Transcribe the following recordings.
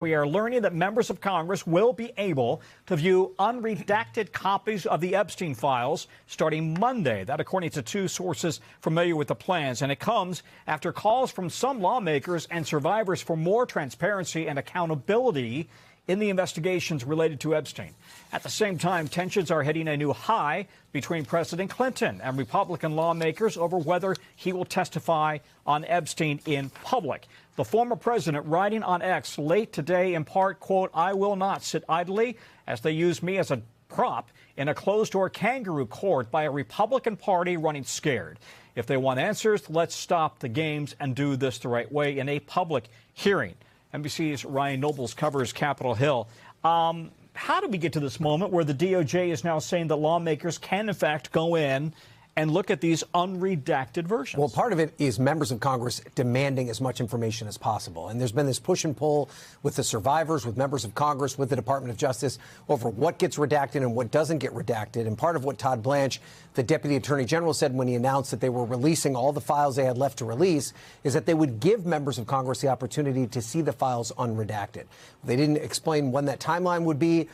We are learning that members of Congress will be able to view unredacted copies of the Epstein files starting Monday. That, according to two sources familiar with the plans. And it comes after calls from some lawmakers and survivors for more transparency and accountability in the investigations related to Epstein. At the same time, tensions are hitting a new high between President Clinton and Republican lawmakers over whether he will testify on Epstein in public. The former president writing on X late today in part, quote, "I will not sit idly as they use me as a prop in a closed-door kangaroo court by a Republican Party running scared. If they want answers, let's stop the games and do this the right way in a public hearing." NBC's Ryan Nobles covers Capitol Hill. How did we get to this moment where the DOJ is now saying that lawmakers can, in fact, go in and look at these unredacted versions? Well, part of it is members of Congress demanding as much information as possible. And there's been this push and pull with the survivors, with members of Congress, with the Department of Justice over what gets redacted and what doesn't get redacted. And part of what Todd Blanche, the Deputy Attorney General, said when he announced that they were releasing all the files they had left to release is that they would give members of Congress the opportunity to see the files unredacted. They didn't explain when that timeline would be.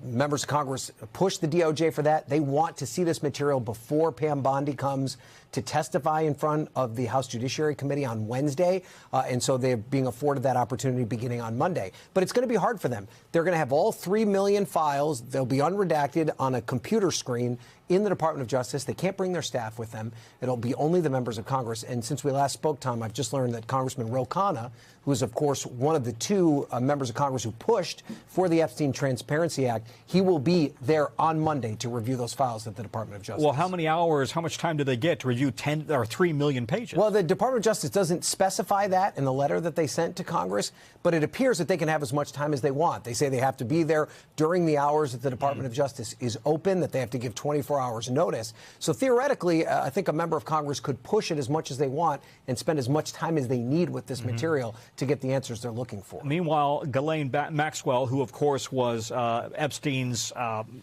Members of Congress pushed the DOJ for that. They want to see this material before Pam Bondi comes to testify in front of the House Judiciary Committee on Wednesday. And so they're being afforded that opportunity beginning on Monday. But it's going to be hard for them. They're going to have all 3 million files. They'll be unredacted on a computer screen in the Department of Justice. They can't bring their staff with them. It'll be only the members of Congress. And since we last spoke, Tom, I've just learned that Congressman Ro Khanna, who is, of course, one of the two members of Congress who pushed for the Epstein Transparency Act, he will be there on Monday to review those files at the Department of Justice. Well, how many hours, how much time do they get to review 10 or 3 million pages? Well, the Department of Justice doesn't specify that in the letter that they sent to Congress, but it appears that they can have as much time as they want. They say they have to be there during the hours that the Department of Justice is open, that they have to give 24 hours notice. So theoretically, I think a member of Congress could push it as much as they want and spend as much time as they need with this material to get the answers they're looking for. Meanwhile, Ghislaine Maxwell, who, of course, was Epstein's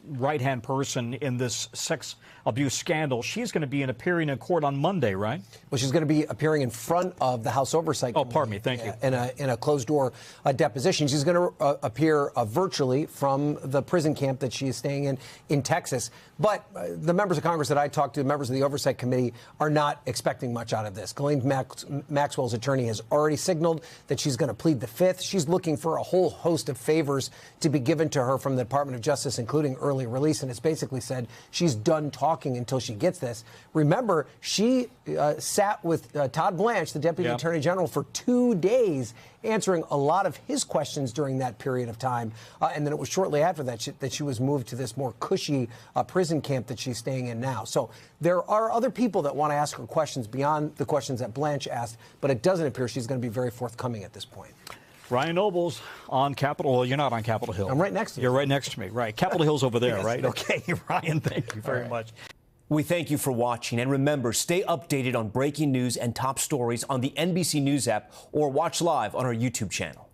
right-hand person in this sex abuse scandal, she's going to be appearing in court on Monday, right? Well, she's going to be appearing in front of the House Oversight Committee. Oh, pardon me. Thank you. In a closed-door deposition. She's going to appear virtually from the prison camp that she is staying in Texas. But the members of Congress that I talked to, members of the Oversight Committee, are not expecting much out of this. Ghislaine Maxwell's attorney has already signaled that she's going to plead the Fifth. She's looking for a whole host of favors to be given to her from the Department of Justice, including early release. And it's basically said she's done talking until she gets this. Remember, she sat with Todd Blanche, the Deputy Attorney General, for 2 days, answering a lot of his questions during that period of time. And then it was shortly after that that she was moved to this more cushy prison camp that she's staying in now. So there are other people that want to ask her questions beyond the questions that Blanche asked, but it doesn't appear she's going to be very forthcoming at this point. Ryan Nobles on Capitol Hill. You're not on Capitol Hill. I'm right next to you. You're right next to me, right. Capitol Hill's over there, Yes. right? Okay, Ryan, thank you very much. We thank you for watching, and remember, stay updated on breaking news and top stories on the NBC News app or watch live on our YouTube channel.